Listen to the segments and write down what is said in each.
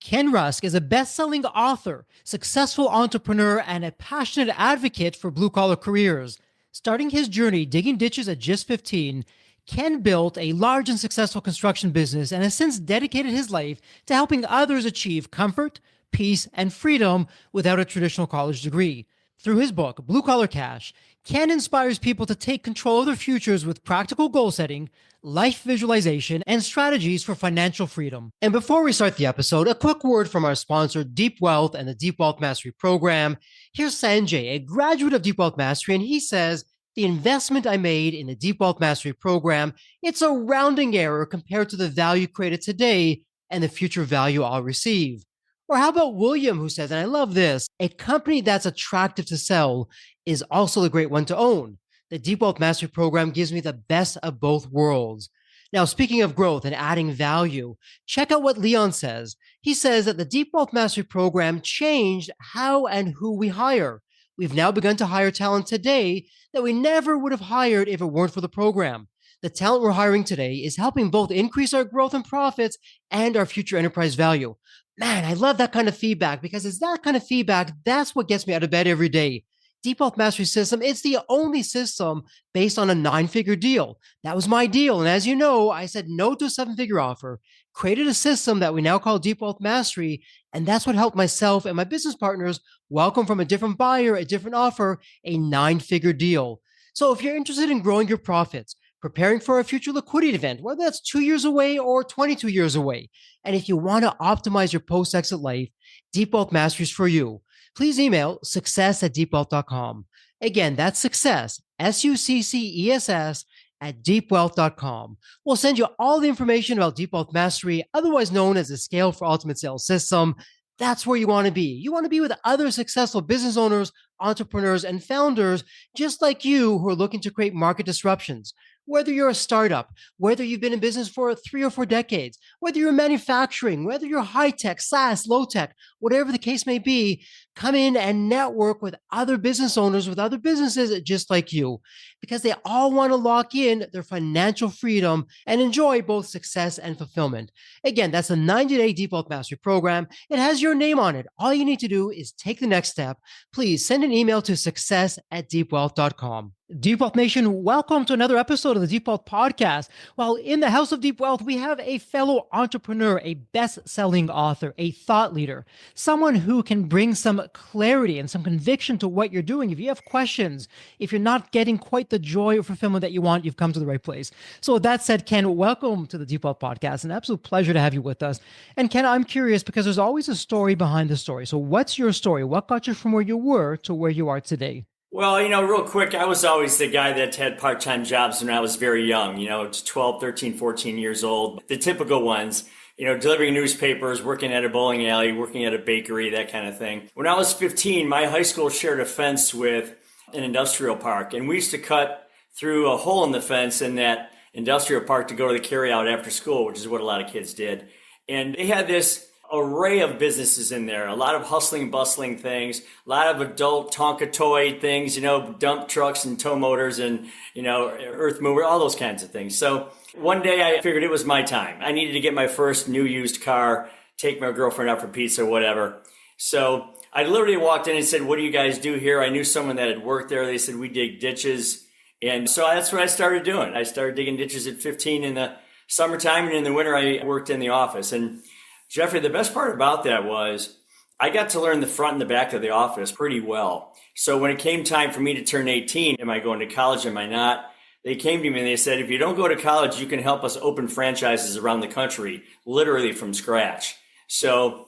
Ken Rusk is a best-selling author, successful entrepreneur, and a passionate advocate for blue-collar careers. Starting his journey digging ditches at just 15, Ken built a large and successful construction business and has since dedicated his life to helping others achieve comfort, peace, and freedom without a traditional college degree. Through his book, Blue Collar Cash, Ken inspires people to take control of their futures with practical goal setting, life visualization, and strategies for financial freedom. And before we start the episode, a quick word from our sponsor, Deep Wealth and the Deep Wealth Mastery Program. Here's Sanjay, a graduate of Deep Wealth Mastery, and he says, the investment I made in the Deep Wealth Mastery Program, it's a rounding error compared to the value created today and the future value I'll receive. Or how about William, who says, and I love this, a company that's attractive to sell is also a great one to own. The Deep Wealth Mastery Program gives me the best of both worlds. Now, speaking of growth and adding value, check out what Leon says. He says that the Deep Wealth Mastery Program changed how and who we hire. We've now begun to hire talent today that we never would have hired if it weren't for the program. The talent we're hiring today is helping both increase our growth and profits and our future enterprise value. Man, I love that kind of feedback because it's that kind of feedback that's what gets me out of bed every day. Deep Wealth Mastery System, it's the only system based on a 9-figure deal. That was my deal. And as you know, I said no to a 7-figure offer, created a system that we now call Deep Wealth Mastery. And that's what helped myself and my business partners welcome from a different buyer, a different offer, a 9-figure deal. So if you're interested in growing your profits, preparing for a future liquidity event, whether that's 2 years away or 22 years away, and if you want to optimize your post-exit life, Deep Wealth Mastery is for you. Please email success@deepwealth.com. Again, that's success, SUCCESS at deepwealth.com. We'll send you all the information about Deep Wealth Mastery, otherwise known as the Scale for Ultimate Sales System. That's where you want to be. You want to be with other successful business owners, entrepreneurs, and founders just like you who are looking to create market disruptions. Whether you're a startup, whether you've been in business for 3 or 4 decades, whether you're manufacturing, whether you're high-tech, SaaS, low-tech, whatever the case may be, come in and network with other business owners, with other businesses just like you, because they all want to lock in their financial freedom and enjoy both success and fulfillment. Again, that's a 90-day Deep Wealth Mastery Program. It has your name on it. All you need to do is take the next step. Please send an email to success@deepwealth.com. Deep Wealth Nation, welcome to another episode of the Deep Wealth Podcast. Well, in the House of Deep Wealth, we have a fellow entrepreneur, a best-selling author, a thought leader, someone who can bring some clarity and some conviction to what you're doing. If you have questions, if you're not getting quite the joy or fulfillment that you want, you've come to the right place. So with that said, Ken, welcome to the Deep Wealth Podcast. An absolute pleasure to have you with us. And Ken, I'm curious because there's always a story behind the story. So what's your story? What got you from where you were to where you are today? Well, real quick, I was always the guy that had part-time jobs when I was very young, 12, 13, 14 years old. The typical ones, delivering newspapers, working at a bowling alley, working at a bakery, that kind of thing. When I was 15, my high school shared a fence with an industrial park, and we used to cut through a hole in the fence in that industrial park to go to the carryout after school, which is what a lot of kids did. And they had this array of businesses in there, a lot of hustling, bustling things, a lot of adult Tonka toy things, dump trucks and tow motors and, earth mover, all those kinds of things. So one day I figured it was my time. I needed to get my first new used car, take my girlfriend out for pizza or whatever. So I literally walked in and said, what do you guys do here? I knew someone that had worked there. They said, we dig ditches. And so that's what I started doing. I started digging ditches at 15 in the summertime, and in the winter I worked in the office. And Jeffrey, the best part about that was I got to learn the front and the back of the office pretty well. So when it came time for me to turn 18, am I going to college, am I not? They came to me and they said, if you don't go to college, you can help us open franchises around the country, literally from scratch. So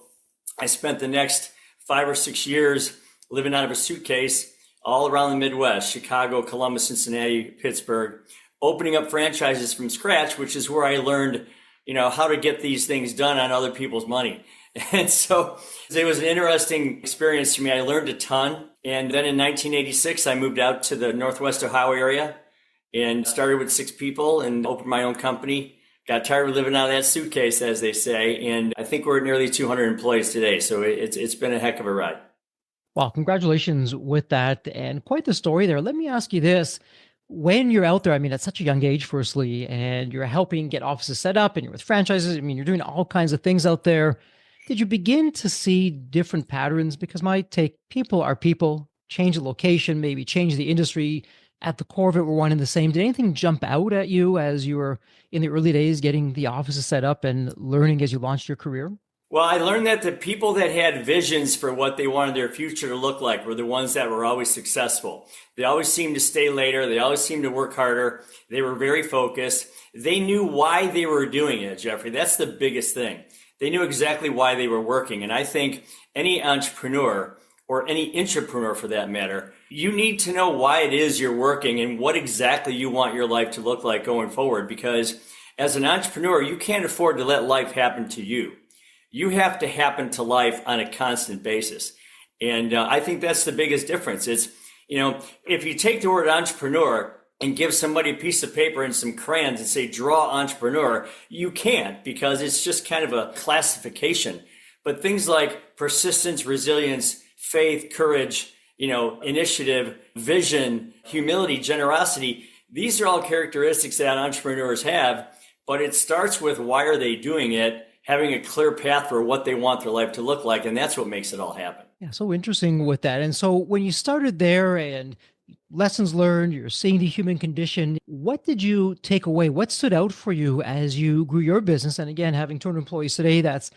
I spent the next 5 or 6 years living out of a suitcase all around the Midwest, Chicago, Columbus, Cincinnati, Pittsburgh, opening up franchises from scratch, which is where I learned how to get these things done on other people's money. And so it was an interesting experience for me. I learned a ton. And then in 1986, I moved out to the Northwest Ohio area and started with 6 people and opened my own company. Got tired of living out of that suitcase, as they say. And I think we're at nearly 200 employees today. So it's been a heck of a ride. Well, congratulations with that and quite the story there. Let me ask you this. When you're out there, at such a young age, firstly, and you're helping get offices set up and you're with franchises, you're doing all kinds of things out there. Did you begin to see different patterns? Because my take, people are people, change the location, maybe change the industry. At the core of it, we're one and the same. Did anything jump out at you as you were in the early days getting the offices set up and learning as you launched your career? Well, I learned that the people that had visions for what they wanted their future to look like were the ones that were always successful. They always seemed to stay later. They always seemed to work harder. They were very focused. They knew why they were doing it, Jeffrey. That's the biggest thing. They knew exactly why they were working. And I think any entrepreneur or any intrapreneur for that matter, you need to know why it is you're working and what exactly you want your life to look like going forward. Because as an entrepreneur, you can't afford to let life happen to you. You have to happen to life on a constant basis. And I think that's the biggest difference. It's, if you take the word entrepreneur and give somebody a piece of paper and some crayons and say, draw entrepreneur, you can't, because it's just kind of a classification. But things like persistence, resilience, faith, courage, initiative, vision, humility, generosity, these are all characteristics that entrepreneurs have, but it starts with why are they doing it? Having a clear path for what they want their life to look like. And that's what makes it all happen. Yeah, so interesting with that. And so when you started there and lessons learned, you're seeing the human condition, what did you take away? What stood out for you as you grew your business? And again, having 200 employees today, that's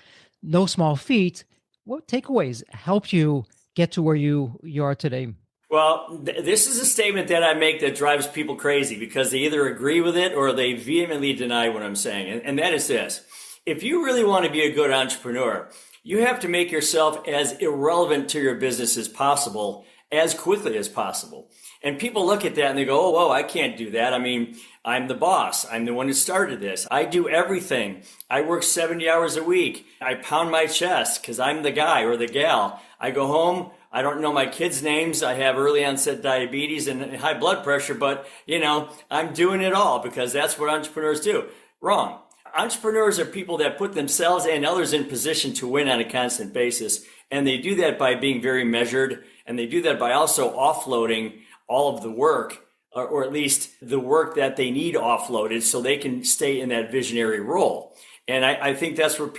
no small feat. What takeaways helped you get to where you are today? Well, this is a statement that I make that drives people crazy because they either agree with it or they vehemently deny what I'm saying. And that is this. If you really want to be a good entrepreneur, you have to make yourself as irrelevant to your business as possible, as quickly as possible. And people look at that and they go, oh, whoa, I can't do that. I mean, I'm the boss. I'm the one who started this. I do everything. I work 70 hours a week. I pound my chest because I'm the guy or the gal. I go home. I don't know my kids' names. I have early onset diabetes and high blood pressure, but I'm doing it all because that's what entrepreneurs do. Wrong. Entrepreneurs are people that put themselves and others in position to win on a constant basis. And they do that by being very measured. And they do that by also offloading all of the work, or at least the work that they need offloaded so they can stay in that visionary role. And I think that's where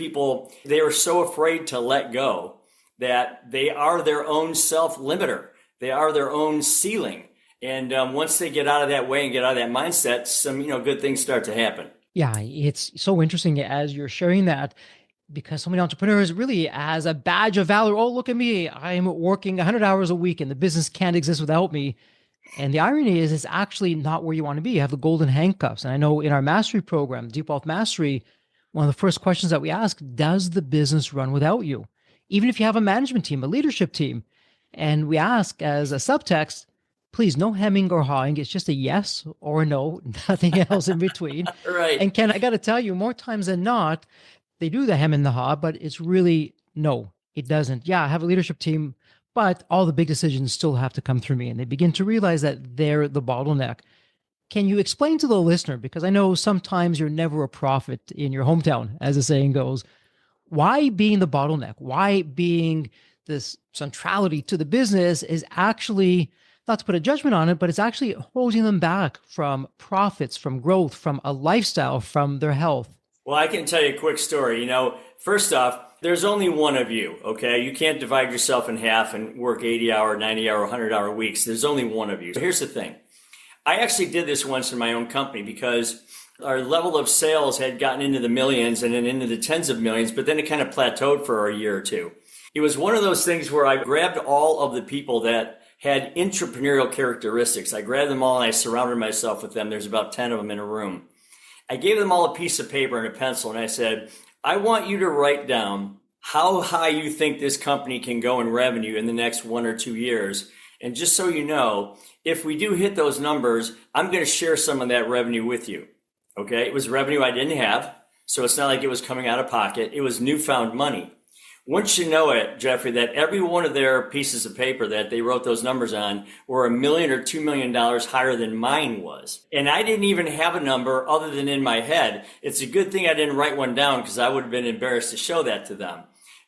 they are so afraid to let go that they are their own self-limiter. They are their own ceiling. And once they get out of that way and get out of that mindset, some good things start to happen. Yeah, it's so interesting as you're sharing that, because so many entrepreneurs really as a badge of valor, oh, look at me, I'm working 100 hours a week and the business can't exist without me. And the irony is it's actually not where you want to be. You have the golden handcuffs. And I know in our mastery program, Deep Wealth Mastery, one of the first questions that we ask, does the business run without you? Even if you have a management team, a leadership team. And we ask as a subtext, please, no hemming or hawing. It's just a yes or a no, nothing else in between. Right. And Ken, I got to tell you, more times than not, they do the hem and the haw, but it's really no, it doesn't. Yeah, I have a leadership team, but all the big decisions still have to come through me. And they begin to realize that they're the bottleneck. Can you explain to the listener, because I know sometimes you're never a prophet in your hometown, as the saying goes, why being the bottleneck, why being this centrality to the business is actually, not to put a judgment on it, but it's actually holding them back from profits, from growth, from a lifestyle, from their health? Well, I can tell you a quick story. First off, there's only one of you, okay? You can't divide yourself in half and work 80-hour, 90-hour, 100-hour weeks. There's only one of you. So here's the thing. I actually did this once in my own company because our level of sales had gotten into the millions and then into the tens of millions, but then it kind of plateaued for a year or two. It was one of those things where I grabbed all of the people that had entrepreneurial characteristics. I grabbed them all and I surrounded myself with them. There's about 10 of them in a room. I gave them all a piece of paper and a pencil and I said, I want you to write down how high you think this company can go in revenue in the next 1 or 2 years. And just so you know, if we do hit those numbers, I'm going to share some of that revenue with you. Okay? It was revenue I didn't have. So it's not like it was coming out of pocket. It was newfound money. Once you know it, Jeffrey, that every one of their pieces of paper that they wrote those numbers on were $1 million or $2 million higher than mine was. And I didn't even have a number other than in my head. It's a good thing I didn't write one down because I would have been embarrassed to show that to them.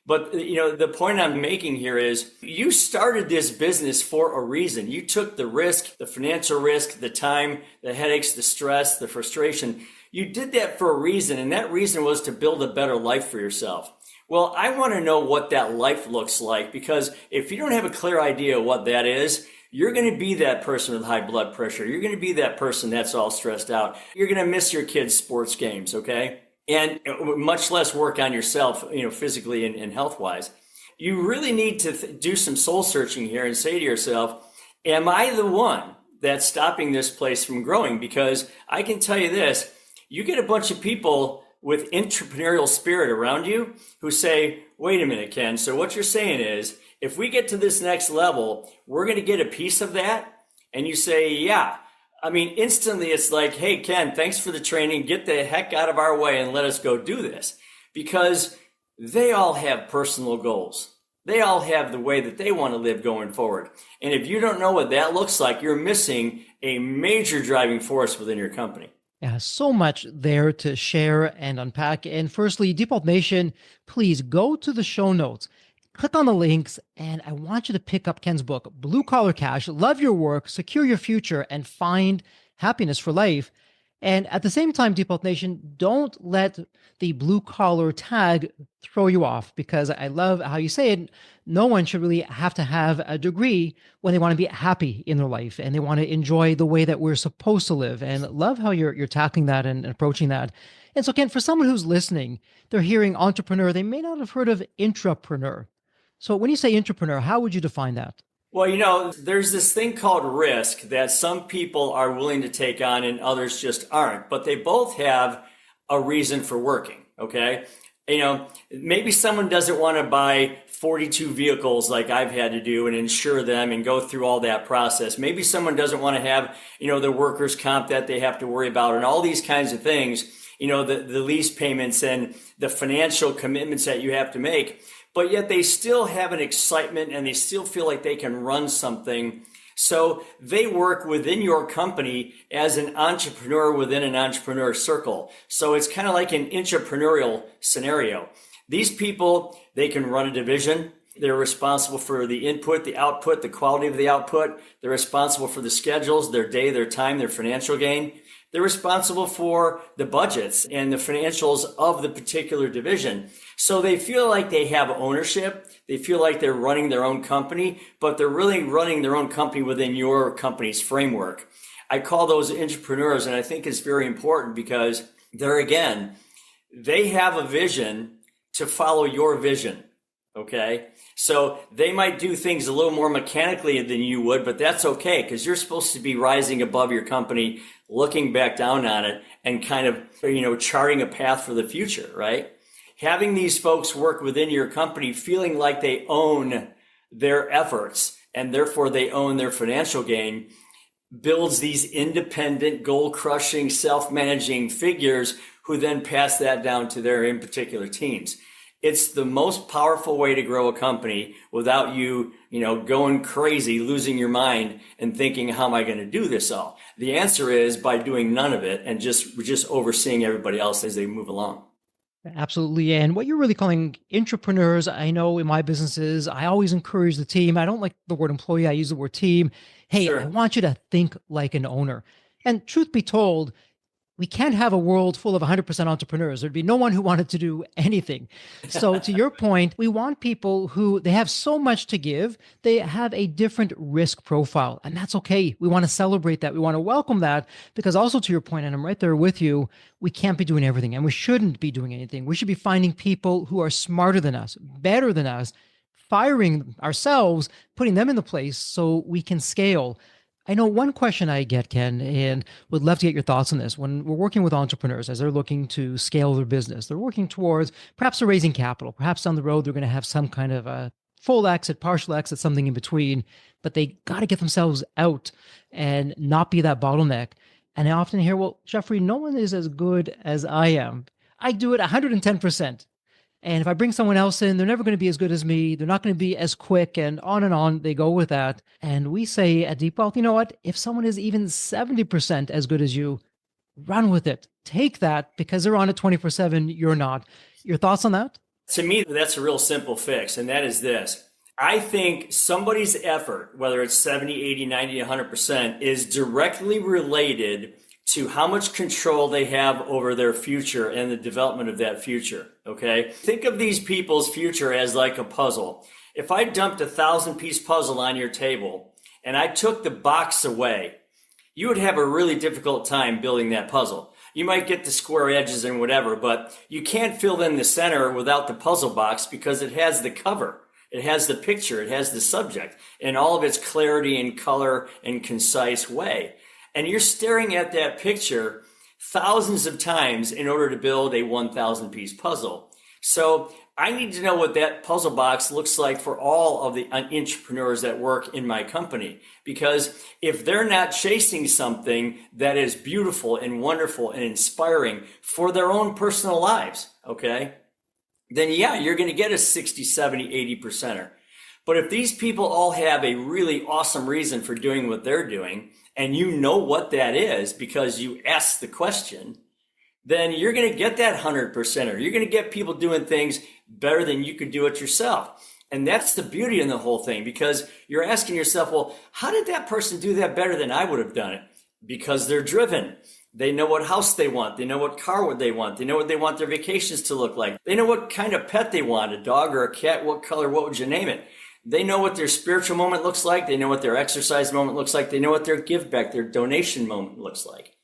But, the point I'm making here is you started this business for a reason. You took the risk, the financial risk, the time, the headaches, the stress, the frustration. You did that for a reason, and that reason was to build a better life for yourself. Well, I want to know what that life looks like, because if you don't have a clear idea of what that is, you're going to be that person with high blood pressure. You're going to be that person that's all stressed out. You're going to miss your kids' sports games, okay? And much less work on yourself, physically and health wise. You really need to do some soul searching here and say to yourself, am I the one that's stopping this place from growing? Because I can tell you this, you get a bunch of people with entrepreneurial spirit around you who say, wait a minute, Ken, so what you're saying is, if we get to this next level, we're going to get a piece of that? And you say, yeah. I mean, instantly it's like, hey, Ken, thanks for the training. Get the heck out of our way and let us go do this. Because they all have personal goals. They all have the way that they want to live going forward. And if you don't know what that looks like, you're missing a major driving force within your company. Yeah, so much there to share and unpack. And firstly, Default Nation, please go to the show notes, click on the links, and I want you to pick up Ken's book, Blue Collar Cash, Love Your Work, Secure Your Future, and Find Happiness for Life. And at the same time, Default Nation, don't let the blue collar tag throw you off, because I love how you say it. No one should really have to have a degree when they want to be happy in their life and they want to enjoy the way that we're supposed to live. And love how you're tackling that and approaching that. And so, Ken, for someone who's listening, they're hearing entrepreneur, they may not have heard of intrapreneur. So when you say intrapreneur, how would you define that? Well, there's this thing called risk that some people are willing to take on and others just aren't, but they both have a reason for working, okay? Maybe someone doesn't want to buy 42 vehicles like I've had to do and insure them and go through all that process. Maybe someone doesn't want to have, the workers' comp that they have to worry about and all these kinds of things, the lease payments and the financial commitments that you have to make. But yet they still have an excitement and they still feel like they can run something. So they work within your company as an entrepreneur within an entrepreneur circle. So it's kind of like an entrepreneurial scenario. These people, they can run a division. They're responsible for the input, the output, the quality of the output. They're responsible for the schedules, their day, their time, their financial gain. They're responsible for the budgets and the financials of the particular division. So they feel like they have ownership. They feel like they're running their own company, but they're really running their own company within your company's framework. I call those entrepreneurs, and I think it's very important because they have a vision to follow your vision. Okay. So they might do things a little more mechanically than you would, but that's okay because you're supposed to be rising above your company, looking back down on it and kind of, charting a path for the future, right? Having these folks work within your company, feeling like they own their efforts and therefore they own their financial gain, builds these independent, goal-crushing, self-managing figures who then pass that down to their in particular teams. It's the most powerful way to grow a company without you, going crazy, losing your mind and thinking, how am I going to do this all? The answer is by doing none of it and just overseeing everybody else as they move along. Absolutely. And what you're really calling intrapreneurs, I know in my businesses, I always encourage the team. I don't like the word employee. I use the word team. Hey, sure. I want you to think like an owner. And truth be told, we can't have a world full of 100% entrepreneurs. There'd be no one who wanted to do anything. So to your point, we want people who they have so much to give. They have a different risk profile, and that's okay. We want to celebrate that. We want to welcome that because also to your point, and I'm right there with you, we can't be doing everything and we shouldn't be doing anything. We should be finding people who are smarter than us, better than us, firing ourselves, putting them in the place so we can scale. I know one question I get, Ken, and would love to get your thoughts on this. When we're working with entrepreneurs as they're looking to scale their business, they're working towards perhaps they're raising capital. Perhaps down the road, they're going to have some kind of a full exit, partial exit, something in between, but they got to get themselves out and not be that bottleneck. And I often hear, well, Jeffrey, no one is as good as I am. I do it 110%. And if I bring someone else in, they're never going to be as good as me. They're not going to be as quick, and on they go with that. And we say at Deep Wealth, you know what? If someone is even 70% as good as you, run with it. Take that because they're on it 24/7. You're not. Your thoughts on that? To me, that's a real simple fix. And that is this. I think somebody's effort, whether it's 70, 80, 90, 100%, is directly related to how much control they have over their future and the development of that future. Okay. Think of these people's future as like a puzzle. If I dumped 1,000-piece puzzle on your table and I took the box away, you would have a really difficult time building that puzzle. You might get the square edges and whatever, but you can't fill in the center without the puzzle box because it has the cover. It has the picture. It has the subject in all of its clarity and color and concise way. And you're staring at that picture thousands of times in order to build a 1,000-piece puzzle. So I need to know what that puzzle box looks like for all of the entrepreneurs that work in my company. Because if they're not chasing something that is beautiful and wonderful and inspiring for their own personal lives, okay, then yeah, you're going to get a 60, 70, 80%er. But if these people all have a really awesome reason for doing what they're doing, and you know what that is because you asked the question, then you're going to get that 100%er. You're going to get people doing things better than you could do it yourself. And that's the beauty in the whole thing, because you're asking yourself, well, how did that person do that better than I would have done it? Because they're driven. They know what house they want. They know what car they want. They know what they want their vacations to look like. They know what kind of pet they want, a dog or a cat, what color, what would you name it? They know what their spiritual moment looks like. They know what their exercise moment looks like. They know what their give back, their donation moment looks like.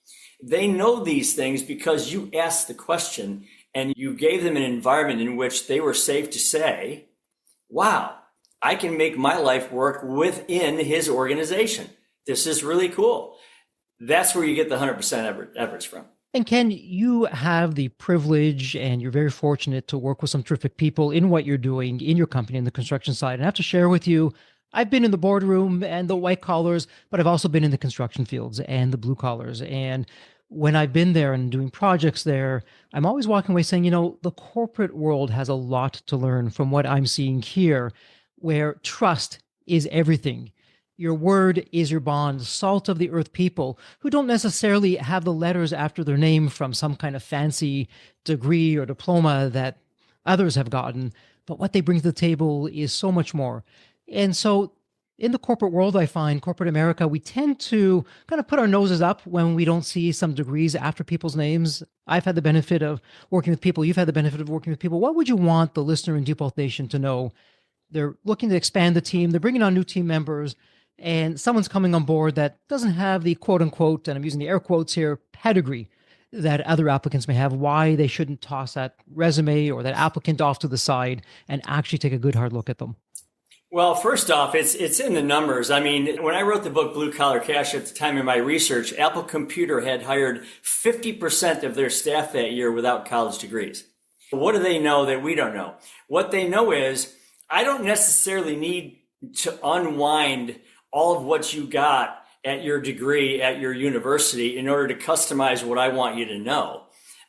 They know these things because you asked the question and you gave them an environment in which they were safe to say, wow, I can make my life work within his organization. This is really cool. That's where you get the 100% average from. And Ken, you have the privilege and you're very fortunate to work with some terrific people in what you're doing in your company in the construction side. And I have to share with you, I've been in the boardroom and the white collars, but I've also been in the construction fields and the blue collars. And when I've been there and doing projects there, I'm always walking away saying, the corporate world has a lot to learn from what I'm seeing here, where trust is everything. Your word is your bond, salt of the earth people who don't necessarily have the letters after their name from some kind of fancy degree or diploma that others have gotten, but what they bring to the table is so much more. And so in the corporate world, I find corporate America, we tend to kind of put our noses up when we don't see some degrees after people's names. I've had the benefit of working with people. You've had the benefit of working with people. What would you want the listener in Deep Wealth Nation to know? They're looking to expand the team. They're bringing on new team members. And someone's coming on board that doesn't have the quote unquote, and I'm using the air quotes here, pedigree that other applicants may have, why they shouldn't toss that resume or that applicant off to the side and actually take a good hard look at them. Well, first off, it's in the numbers. I mean, when I wrote the book Blue Collar Cash, at the time of my research, Apple Computer had hired 50% of their staff that year without college degrees. What do they know that we don't know? What they know is I don't necessarily need to unwind all of what you got at your degree at your university in order to customize what I want you to know.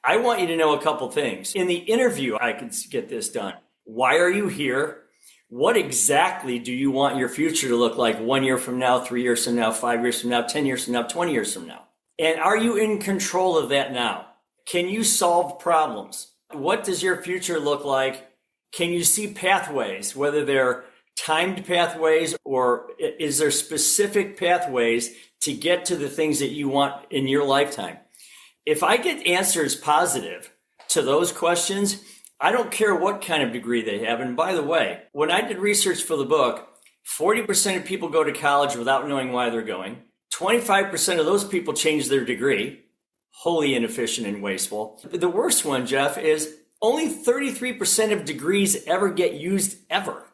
I want you to know a couple things. In the interview, I can get this done. Why are you here? What exactly do you want your future to look like 1 year from now, 3 years from now, 5 years from now, 10 years from now, 20 years from now? And are you in control of that now? Can you solve problems? What does your future look like? Can you see pathways, whether they're timed pathways or is there specific pathways to get to the things that you want in your lifetime? If I get answers positive to those questions, I don't care what kind of degree they have. And by the way, when I did research for the book, 40% of people go to college without knowing why they're going. 25% of those people change their degree. Wholly inefficient and wasteful. The worst one, Jeff, is only 33% of degrees ever get used ever.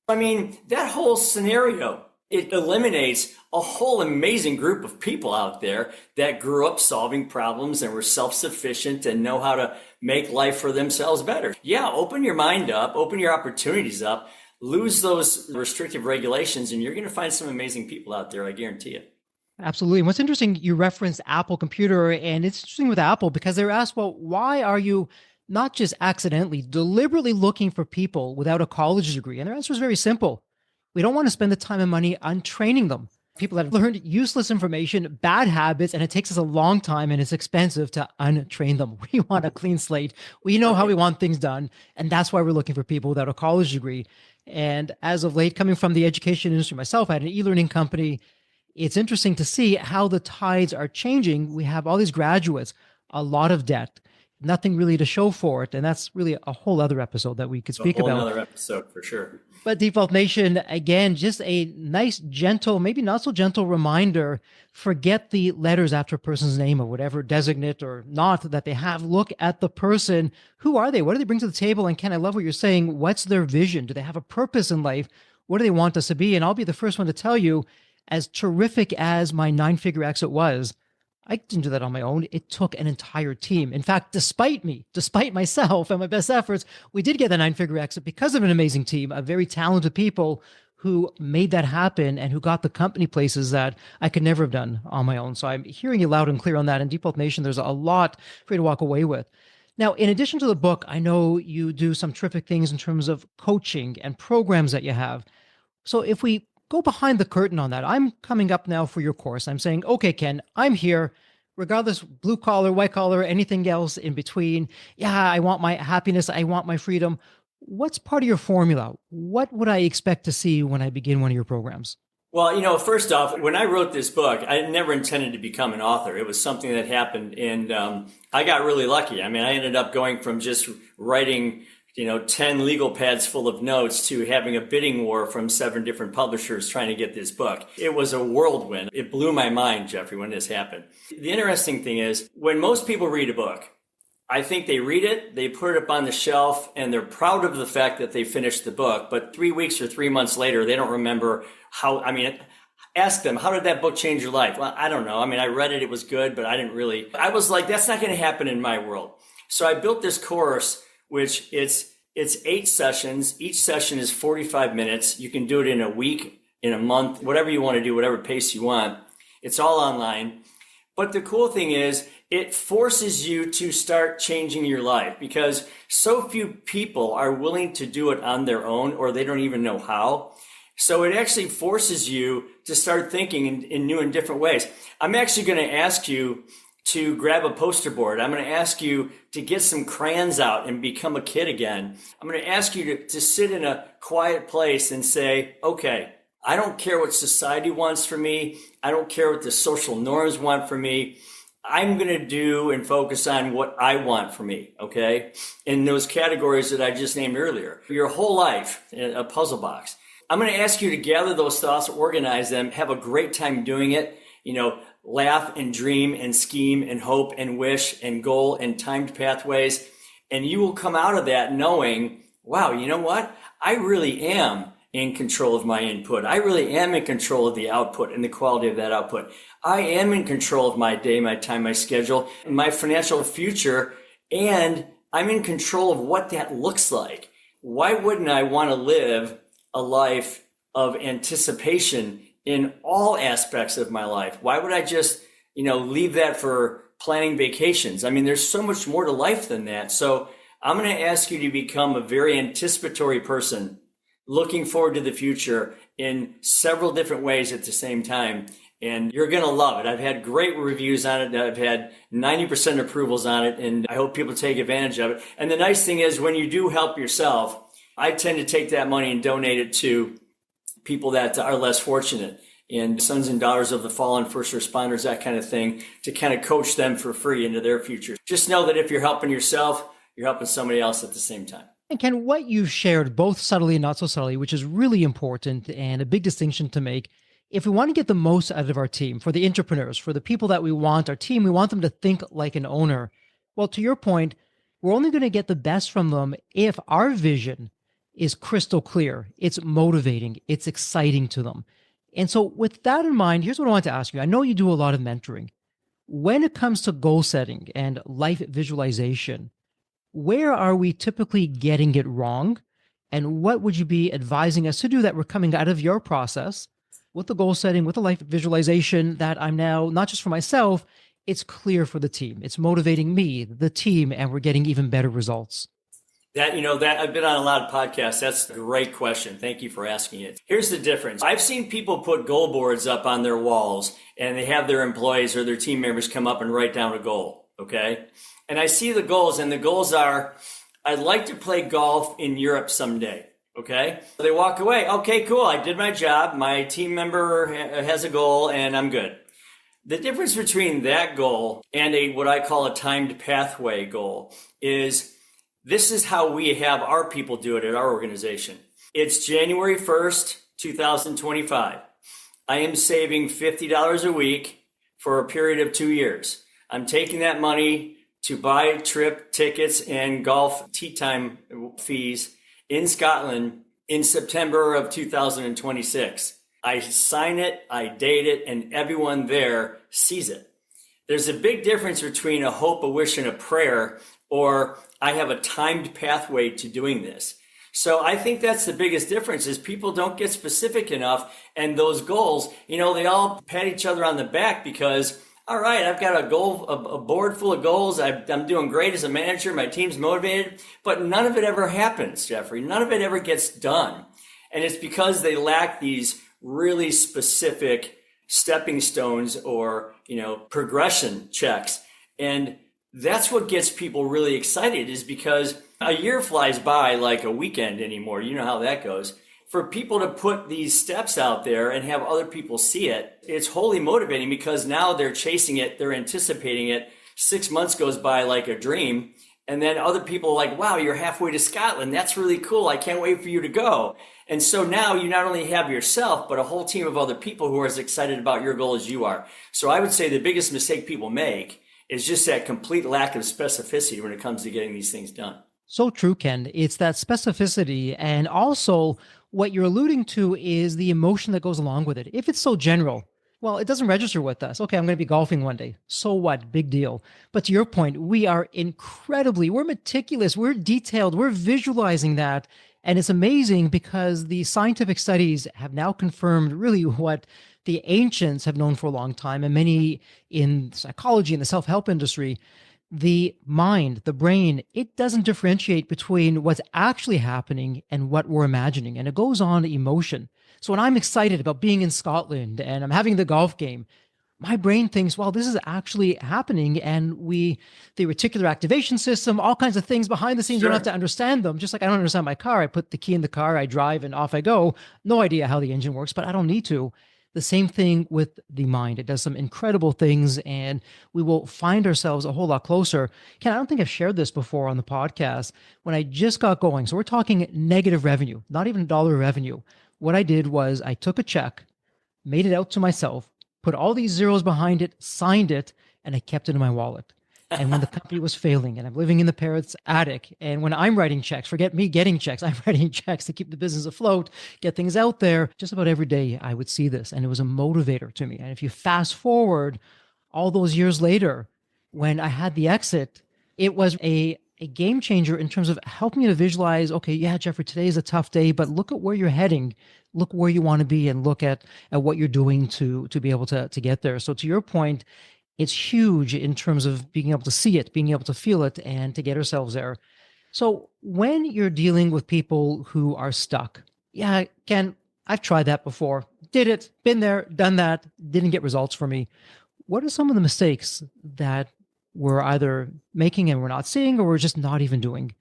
I mean, that whole scenario, it eliminates a whole amazing group of people out there that grew up solving problems and were self-sufficient and know how to make life for themselves better. Yeah, open your mind up, open your opportunities up, lose those restrictive regulations, and you're going to find some amazing people out there, I guarantee it. Absolutely. And what's interesting, you referenced Apple Computer, and it's interesting with Apple because they were asked, well, why are you not just accidentally, deliberately looking for people without a college degree? And their answer is very simple. We don't want to spend the time and money on training them. People that have learned useless information, bad habits, and it takes us a long time and it's expensive to untrain them. We want a clean slate. We know how we want things done. And that's why we're looking for people without a college degree. And as of late, coming from the education industry myself, I had an e-learning company. it's interesting to see how the tides are changing. We have all these graduates, a lot of debt, nothing really to show for it. And that's really a whole other episode that we could It's a speak whole about. nother episode for sure. But Default Nation, again, just a nice, gentle, maybe not so gentle reminder. Forget the letters after a person's name or whatever designate or not that they have. Look at the person. Who are they? What do they bring to the table? And Ken, I love what you're saying. What's their vision? Do they have a purpose in life? What do they want us to be? And I'll be the first one to tell you, as terrific as my 9-figure exit was, I didn't do that on my own. It took an entire team. In fact, despite me, despite myself and my best efforts, we did get the 9-figure exit because of an amazing team of very talented people who made that happen and who got the company places that I could never have done on my own. So I'm hearing you loud and clear on that. And Default Nation, there's a lot for you to walk away with. Now, in addition to the book, I know you do some terrific things in terms of coaching and programs that you have. So if we go behind the curtain on that, I'm coming up now for your course. I'm saying, okay, Ken, I'm here, regardless, blue collar, white collar, anything else in between. Yeah, I want my happiness. I want my freedom. What's part of your formula? What would I expect to see when I begin one of your programs? Well, first off, when I wrote this book, I never intended to become an author. It was something that happened, and I got really lucky. I mean, I ended up going from just writing 10 legal pads full of notes to having a bidding war from 7 different publishers trying to get this book. It was a whirlwind. It blew my mind, Jeffrey, when this happened. The interesting thing is, when most people read a book, I think they read it, they put it up on the shelf, and they're proud of the fact that they finished the book. But 3 weeks or 3 months later, they don't remember ask them, how did that book change your life? Well, I don't know. I mean, I read it, it was good, but I was like, that's not going to happen in my world. So I built this course, which it's 8 sessions. Each session is 45 minutes. You can do it in a week, in a month, whatever you want to do, whatever pace you want. It's all online. But the cool thing is it forces you to start changing your life because so few people are willing to do it on their own or they don't even know how. So it actually forces you to start thinking in new and different ways. I'm actually going to ask you to grab a poster board. I'm going to ask you to get some crayons out and become a kid again. I'm going to ask you to sit in a quiet place and say, okay, I don't care what society wants for me. I don't care what the social norms want for me. I'm going to do and focus on what I want for me, okay? In those categories that I just named earlier. Your whole life, a puzzle box. I'm going to ask you to gather those thoughts, organize them, have a great time doing it, laugh and dream and scheme and hope and wish and goal and timed pathways. And you will come out of that knowing, wow, you know what? I really am in control of my input. I really am in control of the output and the quality of that output. I am in control of my day, my time, my schedule, my financial future, and I'm in control of what that looks like. Why wouldn't I want to live a life of anticipation in all aspects of my life? Why would I just, leave that for planning vacations? I mean, there's so much more to life than that. So I'm going to ask you to become a very anticipatory person, looking forward to the future in several different ways at the same time. And you're going to love it. I've had great reviews on it. I've had 90% approvals on it, and I hope people take advantage of it. And the nice thing is when you do help yourself, I tend to take that money and donate it to people that are less fortunate and sons and daughters of the fallen, first responders, that kind of thing, to kind of coach them for free into their future. Just know that if you're helping yourself, you're helping somebody else at the same time. And Ken, what you've shared, both subtly and not so subtly, which is really important and a big distinction to make, if we want to get the most out of our team, for the entrepreneurs, for the people that we want, our team, we want them to think like an owner. Well, to your point, we're only going to get the best from them if our vision is crystal clear, it's motivating, it's exciting to them. And so with that in mind, here's what I want to ask you. I know you do a lot of mentoring. When it comes to goal setting and life visualization, where are we typically getting it wrong? And what would you be advising us to do that we're coming out of your process with the goal setting, with the life visualization that I'm now, not just for myself, it's clear for the team. It's motivating me, the team, and we're getting even better results. That I've been on a lot of podcasts. That's a great question. Thank you for asking it. Here's the difference. I've seen people put goal boards up on their walls and they have their employees or their team members come up and write down a goal. Okay. And I see the goals, and the goals are, I'd like to play golf in Europe someday. Okay. They walk away. Okay, cool. I did my job. My team member has a goal and I'm good. The difference between that goal and what I call a timed pathway goal is this is how we have our people do it at our organization. It's January 1st, 2025. I am saving $50 a week for a period of 2 years. I'm taking that money to buy trip tickets and golf tee time fees in Scotland in September of 2026. I sign it, I date it, and everyone there sees it. There's a big difference between a hope, a wish, and a prayer, or I have a timed pathway to doing this. So I think that's the biggest difference is people don't get specific enough, and those goals, they all pat each other on the back because, all right, I've got a board full of goals. I'm doing great as a manager. My team's motivated, but none of it ever happens, Jeffrey. None of it ever gets done. And it's because they lack these really specific stepping stones or, progression checks. And that's what gets people really excited is because a year flies by like a weekend anymore. You know how that goes. For people to put these steps out there and have other people see it, it's wholly motivating because now they're chasing it, they're anticipating it. 6 months goes by like a dream. And then other people are like, wow, you're halfway to Scotland. That's really cool. I can't wait for you to go. And so now you not only have yourself, but a whole team of other people who are as excited about your goal as you are. So I would say the biggest mistake people make is just that complete lack of specificity when it comes to getting these things done. So true, Ken. It's that specificity. And also what you're alluding to is the emotion that goes along with it. If it's so general, well, it doesn't register with us. Okay, I'm going to be golfing one day. So what? Big deal. But to your point, we're meticulous, we're detailed, we're visualizing that. And it's amazing because the scientific studies have now confirmed really what the ancients have known for a long time, and many in psychology and the self-help industry. The mind, the brain, it doesn't differentiate between what's actually happening and what we're imagining. And it goes on emotion. So when I'm excited about being in Scotland and I'm having the golf game, my brain thinks, well, this is actually happening. And the reticular activation system, all kinds of things behind the scenes, You don't have to understand them. Just like I don't understand my car. I put the key in the car, I drive, and off I go. No idea how the engine works, but I don't need to. The same thing with the mind. It does some incredible things, and we will find ourselves a whole lot closer. Ken, I don't think I've shared this before on the podcast. When I just got going, so we're talking negative revenue, not even dollar revenue. What I did was I took a check, made it out to myself, put all these zeros behind it, signed it, and I kept it in my wallet. And when the company was failing and I'm living in the parents' attic, and when I'm writing checks, forget me getting checks, I'm writing checks to keep the business afloat, get things out there. Just about every day I would see this, and it was a motivator to me. And if you fast forward all those years later, when I had the exit, it was a game changer in terms of helping me to visualize, okay, yeah, Jeffrey, today is a tough day, but look at where you're heading, look where you want to be, and look at what you're doing to be able to get there. So to your point, it's huge in terms of being able to see it, being able to feel it, and to get ourselves there. So when you're dealing with people who are stuck, yeah, Ken, I've tried that before, did it, been there, done that, didn't get results for me. What are some of the mistakes that we're either making and we're not seeing, or we're just not even doing?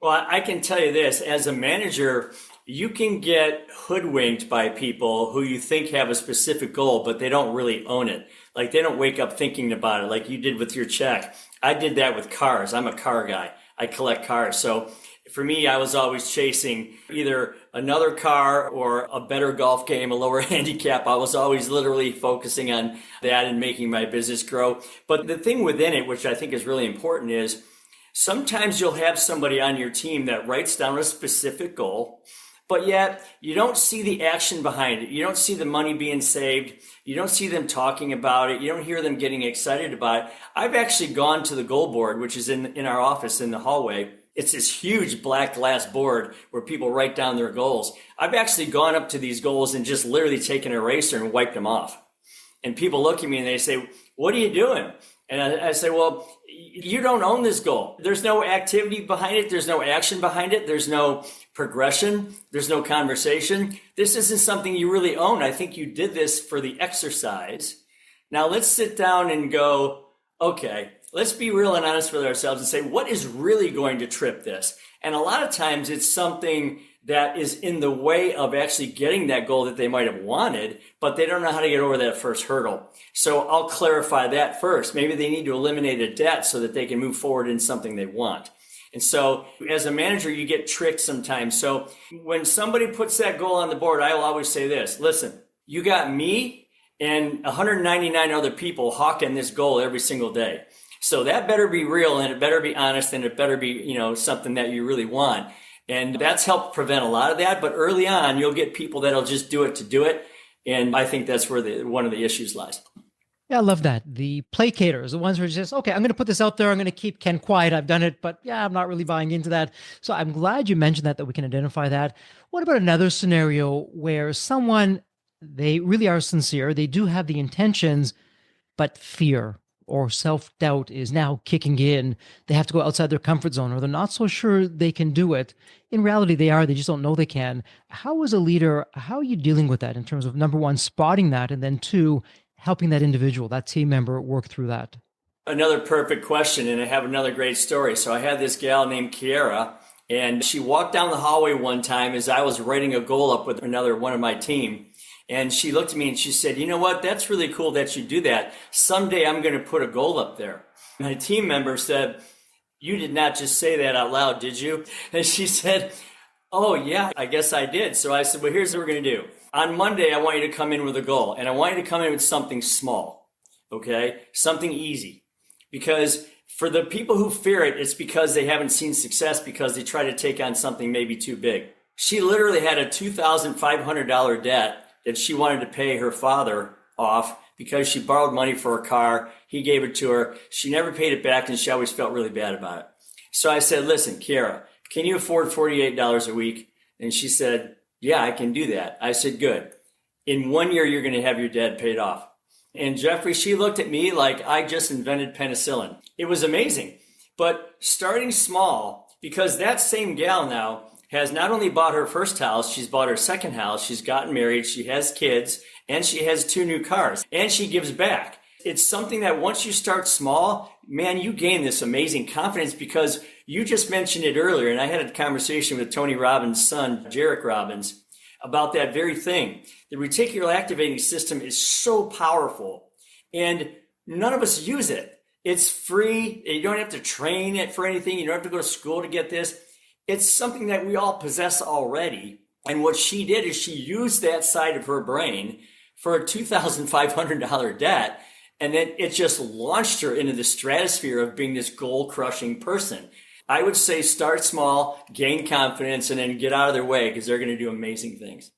Well, I can tell you this, as a manager, you can get hoodwinked by people who you think have a specific goal, but they don't really own it. Like they don't wake up thinking about it like you did with your check. I did that with cars. I'm a car guy. I collect cars. So for me, I was always chasing either another car or a better golf game, a lower handicap. I was always literally focusing on that and making my business grow. But the thing within it, which I think is really important, is sometimes you'll have somebody on your team that writes down a specific goal, but yet you don't see the action behind it. You don't see the money being saved. You don't see them talking about it. You don't hear them getting excited about it. I've actually gone to the goal board, which is in our office in the hallway. It's this huge black glass board where people write down their goals. I've actually gone up to these goals and just literally taken an eraser and wiped them off. And people look at me and they say, what are you doing? And I say, well, you don't own this goal. There's no activity behind it. There's no action behind it. There's no progression. There's no conversation. This isn't something you really own. I think you did this for the exercise. Now let's sit down and go, okay, let's be real and honest with ourselves and say, what is really going to trip this? And a lot of times it's something that is in the way of actually getting that goal that they might have wanted, but they don't know how to get over that first hurdle. So I'll clarify that first. Maybe they need to eliminate a debt so that they can move forward in something they want. And so as a manager, you get tricked sometimes. So when somebody puts that goal on the board, I will always say this: listen, you got me and 199 other people hawking this goal every single day. So that better be real, and it better be honest, and it better be, something that you really want. And that's helped prevent a lot of that. But early on, you'll get people that'll just do it to do it. And I think that's where one of the issues lies. Yeah, I love that. The placaters, the ones who are just, okay, I'm going to put this out there. I'm going to keep Ken quiet. I've done it, but yeah, I'm not really buying into that. So I'm glad you mentioned that we can identify that. What about another scenario where someone, they really are sincere, they do have the intentions, but fear or self-doubt is now kicking in. They have to go outside their comfort zone, or they're not so sure they can do it. In reality, they just don't know they can. How, as a leader, how are you dealing with that in terms of, number one, spotting that, and then two, helping that individual, that team member, work through that? Another perfect question, and I have another great story. So I had this gal named Kiara, and she walked down the hallway one time as I was writing a goal up with another one of my team. And she looked at me and she said, "You know what? That's really cool that you do that. Someday I'm going to put a goal up there." My team member said, "You did not just say that out loud, did you?" And she said, "Oh, yeah, I guess I did." So I said, "Well, here's what we're going to do. On Monday, I want you to come in with a goal, and I want you to come in with something small, okay? Something easy. Because for the people who fear it, it's because they haven't seen success, because they try to take on something maybe too big." She literally had a $2,500 debt that she wanted to pay her father off because she borrowed money for a car. He gave it to her. She never paid it back, and she always felt really bad about it. So I said, "Listen, Kiara, can you afford $48 a week?" And she said, "Yeah, I can do that." I said, "Good. In 1 year, you're going to have your debt paid off." And Jeffrey, she looked at me like I just invented penicillin. It was amazing. But starting small, because that same gal now has not only bought her first house, she's bought her second house, she's gotten married, she has kids, and she has 2 new cars, and she gives back. It's something that once you start small, man, you gain this amazing confidence, because you just mentioned it earlier, and I had a conversation with Tony Robbins' son, Jarek Robbins, about that very thing. The reticular activating system is so powerful, and none of us use it. It's free. You don't have to train it for anything. You don't have to go to school to get this. It's something that we all possess already. And what she did is she used that side of her brain for a $2,500 debt. And then it just launched her into the stratosphere of being this goal-crushing person. I would say start small, gain confidence, and then get out of their way, because they're going to do amazing things.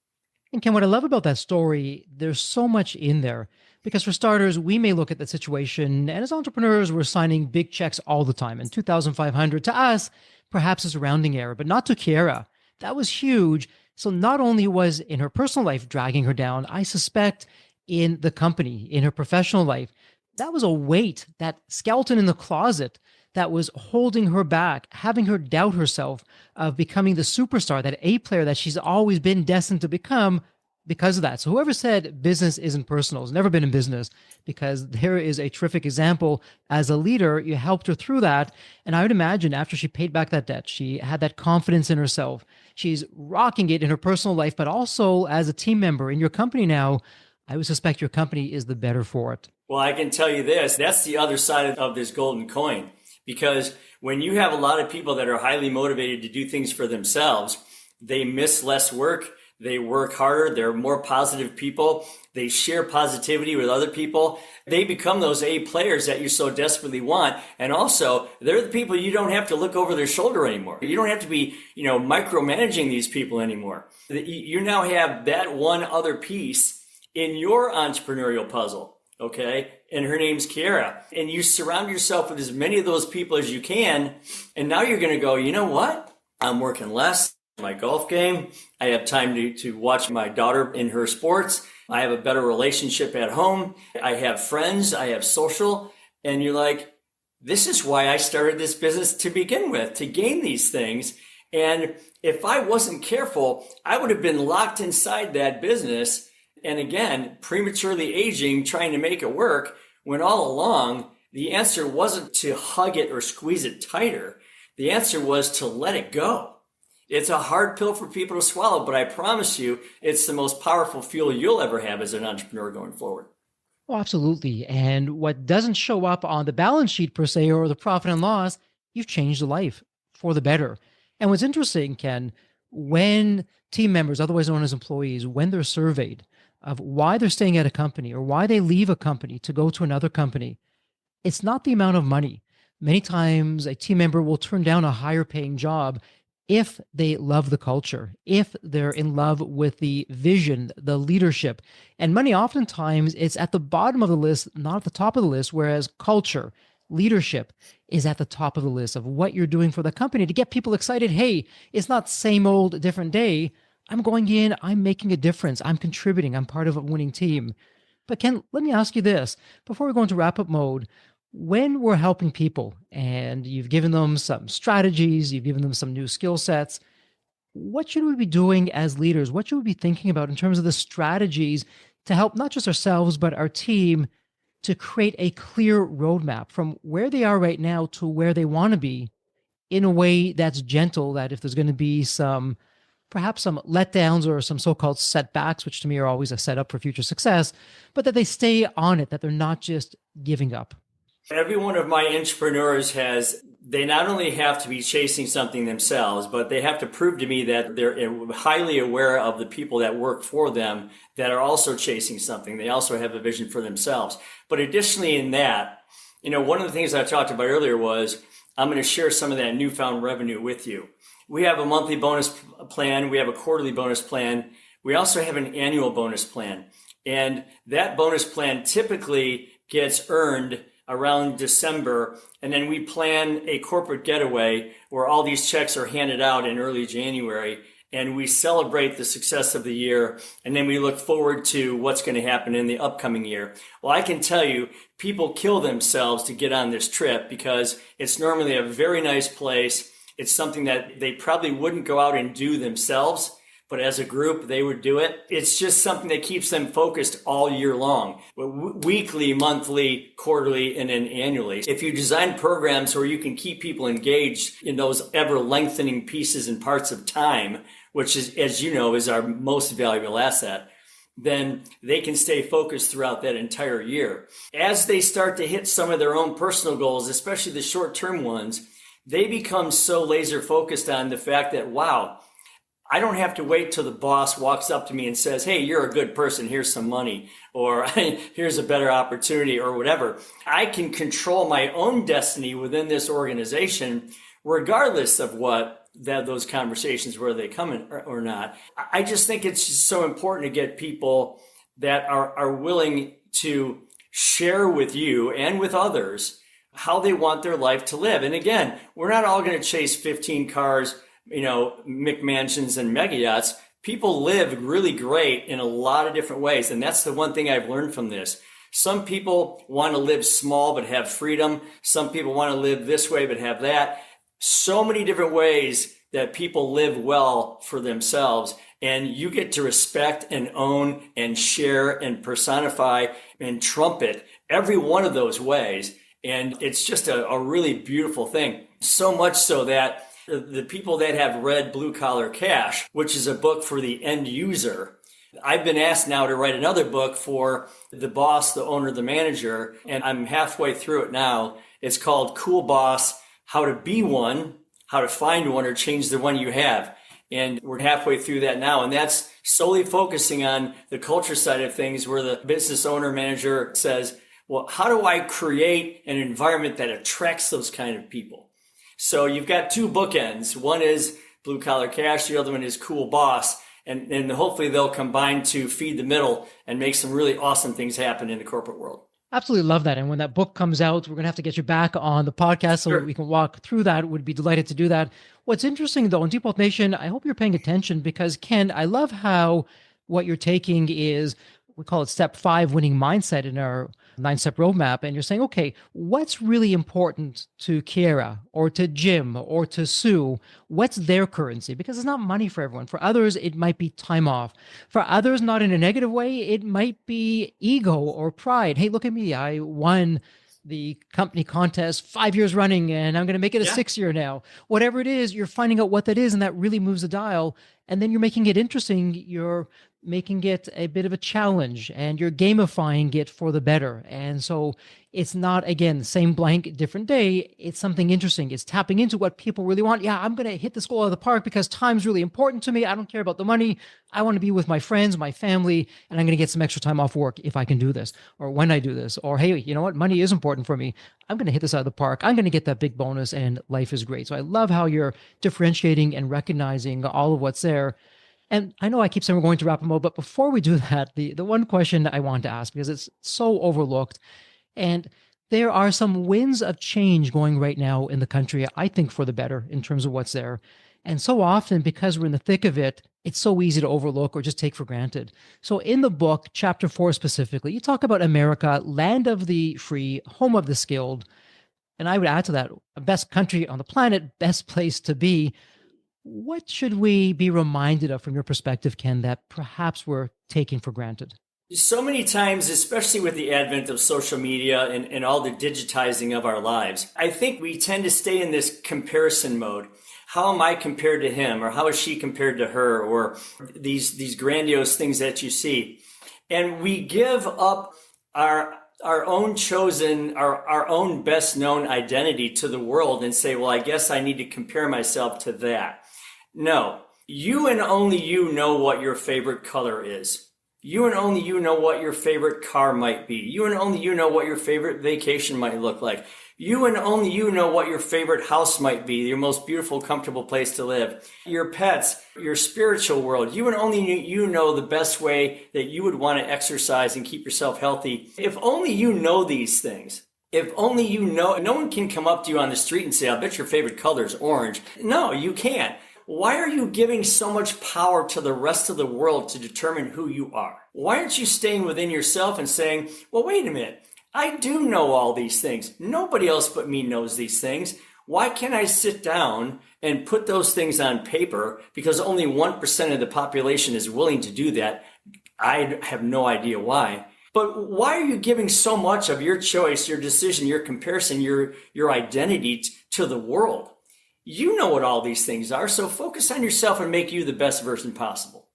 And Ken, what I love about that story, there's so much in there. Because for starters, we may look at the situation, and as entrepreneurs, we're signing big checks all the time. And $2,500 to us, perhaps is a rounding error, but not to Kiara. That was huge. So not only was in her personal life dragging her down, I suspect in the company, in her professional life, that was a weight, that skeleton in the closet that was holding her back, having her doubt herself of becoming the superstar, that A player that she's always been destined to become because of that. So whoever said business isn't personal has never been in business, because there is a terrific example. As a leader, you helped her through that. And I would imagine after she paid back that debt, she had that confidence in herself. She's rocking it in her personal life, but also as a team member in your company now. I would suspect your company is the better for it. Well, I can tell you this, that's the other side of this golden coin. Because when you have a lot of people that are highly motivated to do things for themselves, they miss less work, they work harder, they're more positive people, they share positivity with other people, they become those A players that you so desperately want. And also, they're the people you don't have to look over their shoulder anymore. You don't have to be, micromanaging these people anymore. You now have that one other piece in your entrepreneurial puzzle. Okay. And her name's Kiara. And you surround yourself with as many of those people as you can. And now you're going to go, you know what? I'm working less. My golf game. I have time to watch my daughter in her sports. I have a better relationship at home. I have friends. I have social. And you're like, this is why I started this business to begin with, to gain these things. And if I wasn't careful, I would have been locked inside that business. And again, prematurely aging, trying to make it work, when all along, the answer wasn't to hug it or squeeze it tighter. The answer was to let it go. It's a hard pill for people to swallow, but I promise you, it's the most powerful fuel you'll ever have as an entrepreneur going forward. Oh, absolutely. And what doesn't show up on the balance sheet per se or the profit and loss, you've changed a life for the better. And what's interesting, Ken, when team members, otherwise known as employees, when they're surveyed of why they're staying at a company or why they leave a company to go to another company, it's not the amount of money. Many times a team member will turn down a higher paying job if they love the culture, if they're in love with the vision, the leadership. And money, oftentimes, it's at the bottom of the list, not at the top of the list, whereas culture, leadership is at the top of the list of what you're doing for the company to get people excited. Hey, it's not same old, different day. I'm going in, I'm making a difference, I'm contributing, I'm part of a winning team. But Ken, let me ask you this before we go into wrap up mode. When we're helping people and you've given them some strategies, you've given them some new skill sets, what should we be doing as leaders? What should we be thinking about in terms of the strategies to help not just ourselves, but our team to create a clear roadmap from where they are right now to where they want to be in a way that's gentle, that if there's going to be some, perhaps some letdowns or some so-called setbacks, which to me are always a setup for future success, but that they stay on it, that they're not just giving up? Every one of my entrepreneurs they not only have to be chasing something themselves, but they have to prove to me that they're highly aware of the people that work for them that are also chasing something. They also have a vision for themselves. But additionally in that, one of the things I talked about earlier was I'm going to share some of that newfound revenue with you. We have a monthly bonus plan. We have a quarterly bonus plan. We also have an annual bonus plan. And that bonus plan typically gets earned around December, and then we plan a corporate getaway where all these checks are handed out in early January, and we celebrate the success of the year, and then we look forward to what's going to happen in the upcoming year. Well, I can tell you, people kill themselves to get on this trip because it's normally a very nice place. It's something that they probably wouldn't go out and do themselves, but as a group, they would do it. It's just something that keeps them focused all year long, weekly, monthly, quarterly, and then annually. If you design programs where you can keep people engaged in those ever lengthening pieces and parts of time, which is, as you know, is our most valuable asset, then they can stay focused throughout that entire year. As they start to hit some of their own personal goals, especially the short-term ones, they become so laser focused on the fact that, wow, I don't have to wait till the boss walks up to me and says, hey, you're a good person, here's some money, or here's a better opportunity, or whatever. I can control my own destiny within this organization, regardless of those conversations, where they come in or not. I just think it's just so important to get people that are willing to share with you and with others how they want their life to live. And again, we're not all going to chase 15 cars, McMansions and mega yachts. People live really great in a lot of different ways. And that's the one thing I've learned from this. Some people want to live small but have freedom. Some people want to live this way but have that. So many different ways that people live well for themselves. And you get to respect and own and share and personify and trumpet every one of those ways. And it's just a really beautiful thing. So much so that the people that have read Blue Collar Cash, which is a book for the end user, I've been asked now to write another book for the boss, the owner, the manager, and I'm halfway through it now. It's called Cool Boss, How to Be One, How to Find One, or Change the One You Have. And we're halfway through that now. And that's solely focusing on the culture side of things, where the business owner manager says, well, how do I create an environment that attracts those kind of people? So you've got two bookends. One is Blue Collar Cash. The other one is Cool Boss. And hopefully they'll combine to feed the middle and make some really awesome things happen in the corporate world. Absolutely love that. And when that book comes out, we're going to have to get you back on the podcast so we can walk through that. Would be delighted to do that. What's interesting though, in Deep Wealth Nation, I hope you're paying attention because Ken, I love how what you're taking is, we call it step 5, winning mindset in our 9-step roadmap. And you're saying, okay, what's really important to Kiera or to Jim or to Sue? What's their currency? Because it's not money for everyone. For others, it might be time off. For others, not in a negative way, it might be ego or pride. Hey, look at me. I won the company contest 5 years running and I'm going to make it a 6 year now. Whatever it is, you're finding out what that is, and that really moves the dial. And then you're making it interesting. You're making it a bit of a challenge, and you're gamifying it for the better. And so it's not, again, the same blank, different day. It's something interesting. It's tapping into what people really want. Yeah, I'm going to hit this goal out of the park because time's really important to me. I don't care about the money. I want to be with my friends, my family, and I'm going to get some extra time off work if I can do this, or when I do this. Or, hey, you know what? Money is important for me. I'm going to hit this out of the park. I'm going to get that big bonus, and life is great. So I love how you're differentiating and recognizing all of what's there. And I know I keep saying we're going to wrap them up, but before we do that, the one question I want to ask, because it's so overlooked, and there are some winds of change going right now in the country, I think for the better in terms of what's there. And so often, because we're in the thick of it, it's so easy to overlook or just take for granted. So in the book, chapter 4 specifically, you talk about America, land of the free, home of the skilled. And I would add to that, best country on the planet, best place to be. What should we be reminded of from your perspective, Ken, that perhaps we're taking for granted? So many times, especially with the advent of social media and all the digitizing of our lives, I think we tend to stay in this comparison mode. How am I compared to him? Or how is she compared to her? Or these grandiose things that you see. And we give up our own chosen, our own best known identity to the world and say, well, I guess I need to compare myself to that. No, you and only you know what your favorite color is. You and only you know what your favorite car might be. You and only you know what your favorite vacation might look like. You and only you know what your favorite house might be, your most beautiful, comfortable place to live. Your pets, your spiritual world. You and only you know the best way that you would want to exercise and keep yourself healthy. If only you know these things. If only you know, no one can come up to you on the street and say, I bet your favorite color is orange. No, you can't. Why are you giving so much power to the rest of the world to determine who you are? Why aren't you staying within yourself and saying, well, wait a minute, I do know all these things. Nobody else but me knows these things. Why can't I sit down and put those things on paper? Because only 1% of the population is willing to do that. I have no idea why. But why are you giving so much of your choice, your decision, your comparison, your identity to the world? You know what all these things are, so focus on yourself and make you the best version possible.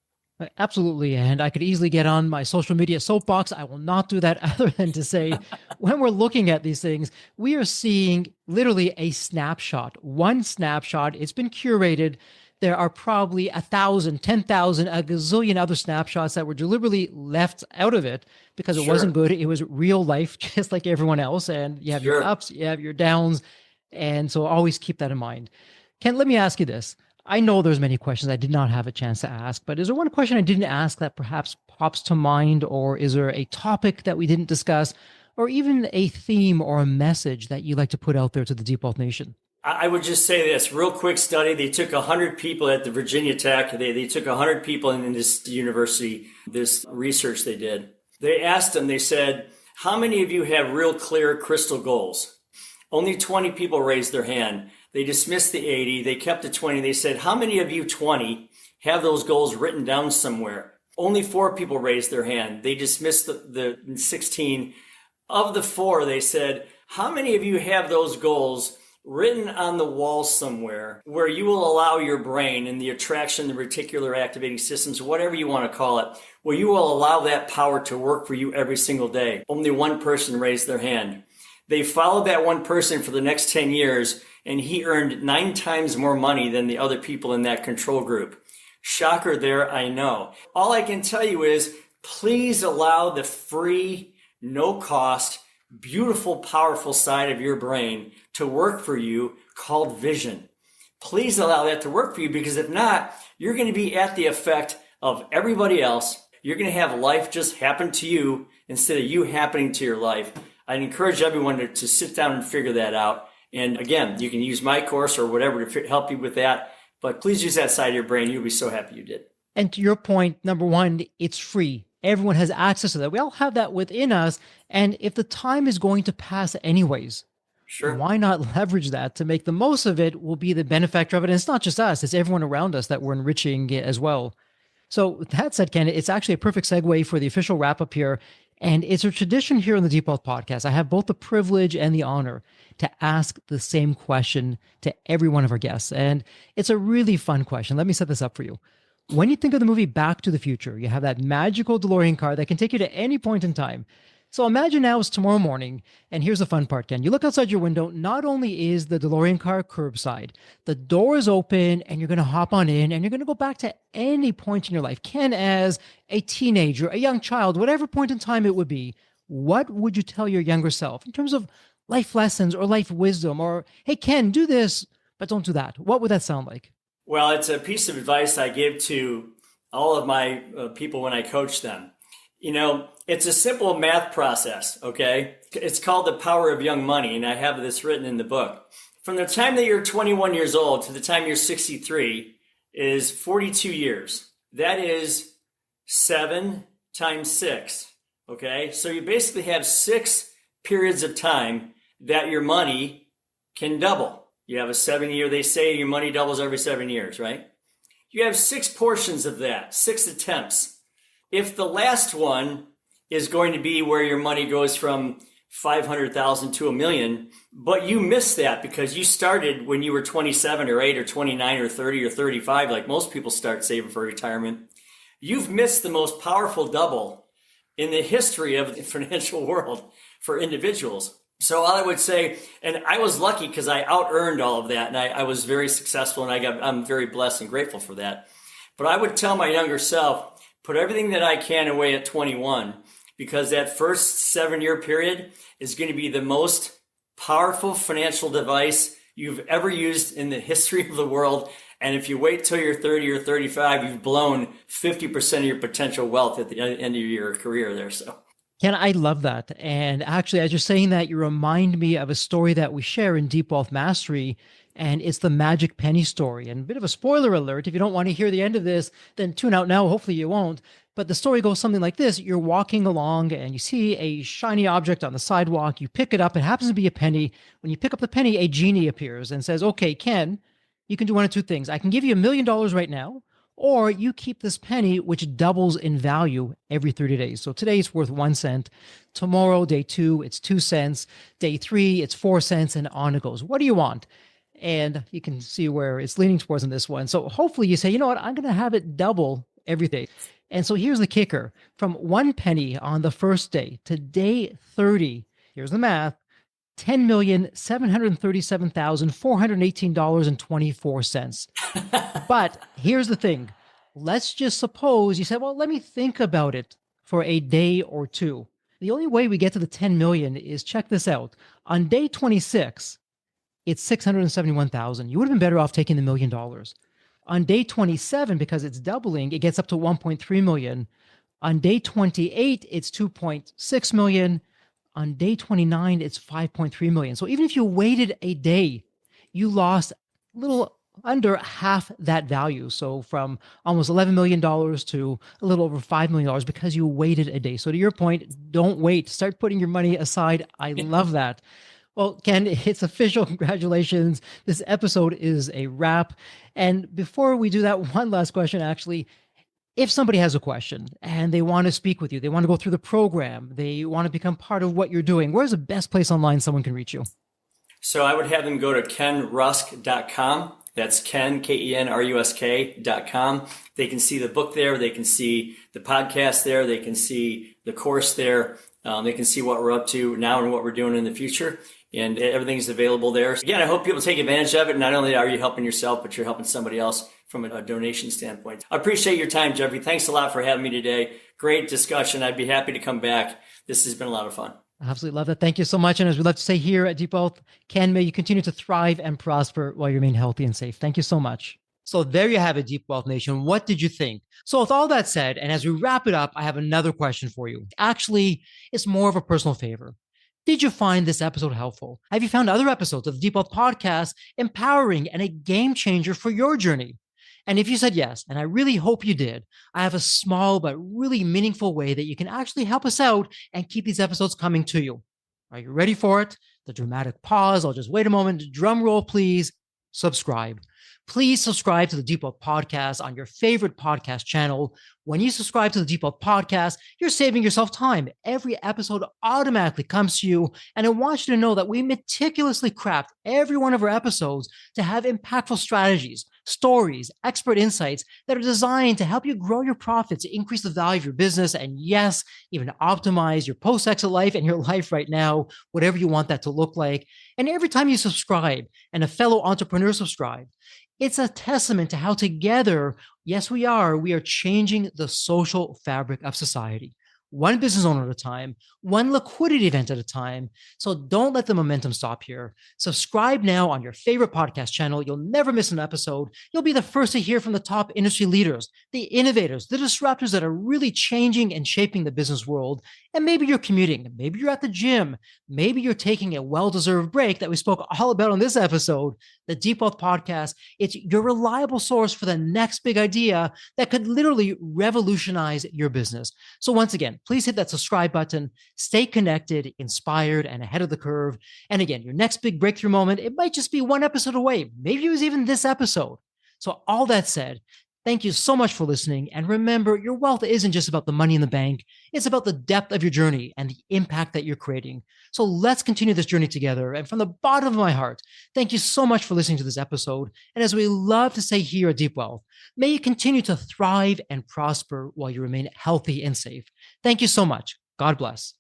Absolutely. And I could easily get on my social media soapbox. I will not do that other than to say, when we're looking at these things, we are seeing literally a snapshot, one snapshot. It's been curated. There are probably 1,000, 10,000, a gazillion other snapshots that were deliberately left out of it because it wasn't good. It was real life, just like everyone else. And you have your ups, you have your downs. And so always keep that in mind. Ken, let me ask you this. I know there's many questions I did not have a chance to ask, but is there one question I didn't ask that perhaps pops to mind, or is there a topic that we didn't discuss, or even a theme or a message that you'd like to put out there to the Deep Wealth Nation? I would just say this real quick study. They took 100 people at the Virginia Tech. They took 100 people in this university, this research they did. They asked them, they said, how many of you have real clear crystal goals? Only 20 people raised their hand. They dismissed the 80. They kept the 20. They said, how many of you 20 have those goals written down somewhere? Only 4 people raised their hand. They dismissed the 16. Of the 4, they said, how many of you have those goals written on the wall somewhere where you will allow your brain and the attraction, the reticular activating systems, whatever you want to call it, where you will allow that power to work for you every single day? Only 1 person raised their hand. They followed that 1 person for the next 10 years, and he earned 9 times more money than the other people in that control group. Shocker there, I know. All I can tell you is, please allow the free, no cost, beautiful, powerful side of your brain to work for you, called vision. Please allow that to work for you, because if not, you're going to be at the effect of everybody else. You're going to have life just happen to you instead of you happening to your life. I'd encourage everyone to sit down and figure that out. And again, you can use my course or whatever to help you with that. But please use that side of your brain. You'll be so happy you did. And to your point, number one, it's free. Everyone has access to that. We all have that within us. And if the time is going to pass anyways, why not leverage that to make the most of it? Will be the benefactor of it. And it's not just us, it's everyone around us that we're enriching as well. So that said, Ken, it's actually a perfect segue for the official wrap up here. And it's a tradition here on the Deep Wealth Podcast. I have both the privilege and the honor to ask the same question to every one of our guests. And it's a really fun question. Let me set this up for you. When you think of the movie Back to the Future, you have that magical DeLorean car that can take you to any point in time. So imagine now it's tomorrow morning, and here's the fun part, Ken. You look outside your window, not only is the DeLorean car curbside, the door is open, and you're going to hop on in, and you're going to go back to any point in your life. Ken, as a teenager, a young child, whatever point in time it would be, what would you tell your younger self in terms of life lessons or life wisdom? Or, hey, Ken, do this, but don't do that. What would that sound like? Well, it's a piece of advice I give to all of my people when I coach them. It's a simple math process, okay? It's called The Power of Young Money, and I have this written in the book. From the time that you're 21 years old to the time you're 63 is 42 years. That is 7 times 6, okay? So you basically have 6 periods of time that your money can double. You have a 7-year, they say your money doubles every 7 years, right? You have 6 portions of that, 6 attempts. If the last one is going to be where your money goes from 500,000 to $1 million, but you missed that because you started when you were 27 or 8 or 29 or 30 or 35, like most people start saving for retirement, you've missed the most powerful double in the history of the financial world for individuals. So all I would say, and I was lucky because I out-earned all of that, and I was very successful, and I'm very blessed and grateful for that. But I would tell my younger self, put everything that I can away at 21, because that first 7-year period is going to be the most powerful financial device you've ever used in the history of the world. And if you wait till you're 30 or 35, you've blown 50% of your potential wealth at the end of your career there. So. Ken, I love that. And actually, as you're saying that, you remind me of a story that we share in Deep Wealth Mastery, and it's the magic penny story. And a bit of a spoiler alert, if you don't want to hear the end of this, then tune out now. Hopefully you won't. But the story goes something like this. You're walking along and you see a shiny object on the sidewalk. You pick it up. It happens to be a penny. When you pick up the penny, a genie appears and says, okay, Ken, you can do one of two things. I can give you $1 million right now, or you keep this penny, which doubles in value every 30 days. So today it's worth 1 cent. Tomorrow, day 2, it's 2 cents. Day 3, it's 4 cents, and on it goes. What do you want? And you can see where it's leaning towards in this one. So hopefully you say, you know what, I'm going to have it double every day. And so here's the kicker. From 1 penny on the first day to day 30, here's the math, $10,737,418.24. But here's the thing. Let's just suppose you said, well, let me think about it for a day or two. The only way we get to the 10 million is, check this out. On day 26, it's 671,000. You would have been better off taking the $1 million. On day 27, because it's doubling, it gets up to 1.3 million. On day 28, it's 2.6 million. On day 29, it's 5.3 million. So even if you waited a day, you lost a little under half that value. So from almost $11 million to a little over $5 million because you waited a day. So to your point, don't wait. Start putting your money aside. I love that. Well, Ken, it's official. Congratulations. This episode is a wrap. And before we do that, one last question, actually. If somebody has a question and they want to speak with you, they want to go through the program, they want to become part of what you're doing, where's the best place online someone can reach you? So I would have them go to kenrusk.com. That's Ken, KenRusk.com. They can see the book there. They can see the podcast there. They can see the course there. They can see what we're up to now and what we're doing in the future. And everything's available there. Again, I hope people take advantage of it. Not only are you helping yourself, but you're helping somebody else from a donation standpoint. I appreciate your time, Jeffrey. Thanks a lot for having me today. Great discussion. I'd be happy to come back. This has been a lot of fun. Absolutely love that. Thank you so much. And as we love to say here at Deep Wealth, Ken, may you continue to thrive and prosper while you remain healthy and safe. Thank you so much. So there you have it, Deep Wealth Nation. What did you think? So with all that said, and as we wrap it up, I have another question for you. Actually, it's more of a personal favor. Did you find this episode helpful? Have you found other episodes of the Deep Wealth Podcast empowering and a game changer for your journey? And if you said yes, and I really hope you did, I have a small but really meaningful way that you can actually help us out and keep these episodes coming to you. Are you ready for it? The dramatic pause. I'll just wait a moment. Drum roll, please. Subscribe. Please subscribe to the Deep Wealth Podcast on your favorite podcast channel. When you subscribe to the Deep Wealth Podcast, you're saving yourself time. Every episode automatically comes to you. And I want you to know that we meticulously craft every one of our episodes to have impactful strategies, stories, expert insights that are designed to help you grow your profits, increase the value of your business, and yes, even optimize your post-exit life and your life right now, whatever you want that to look like. And every time you subscribe and a fellow entrepreneur subscribes, it's a testament to how together, yes, we are changing the social fabric of society. One business owner at a time, one liquidity event at a time. So don't let the momentum stop here. Subscribe now on your favorite podcast channel. You'll never miss an episode. You'll be the first to hear from the top industry leaders, the innovators, the disruptors that are really changing and shaping the business world. And maybe you're commuting, maybe you're at the gym, maybe you're taking a well-deserved break that we spoke all about on this episode. The Deep Wealth Podcast, it's your reliable source for the next big idea that could literally revolutionize your business. So once again, please hit that subscribe button, stay connected, inspired, and ahead of the curve. And again, your next big breakthrough moment, it might just be one episode away. Maybe it was even this episode. So all that said, thank you so much for listening. And remember, your wealth isn't just about the money in the bank. It's about the depth of your journey and the impact that you're creating. So let's continue this journey together. And from the bottom of my heart, thank you so much for listening to this episode. And as we love to say here at Deep Wealth, may you continue to thrive and prosper while you remain healthy and safe. Thank you so much. God bless.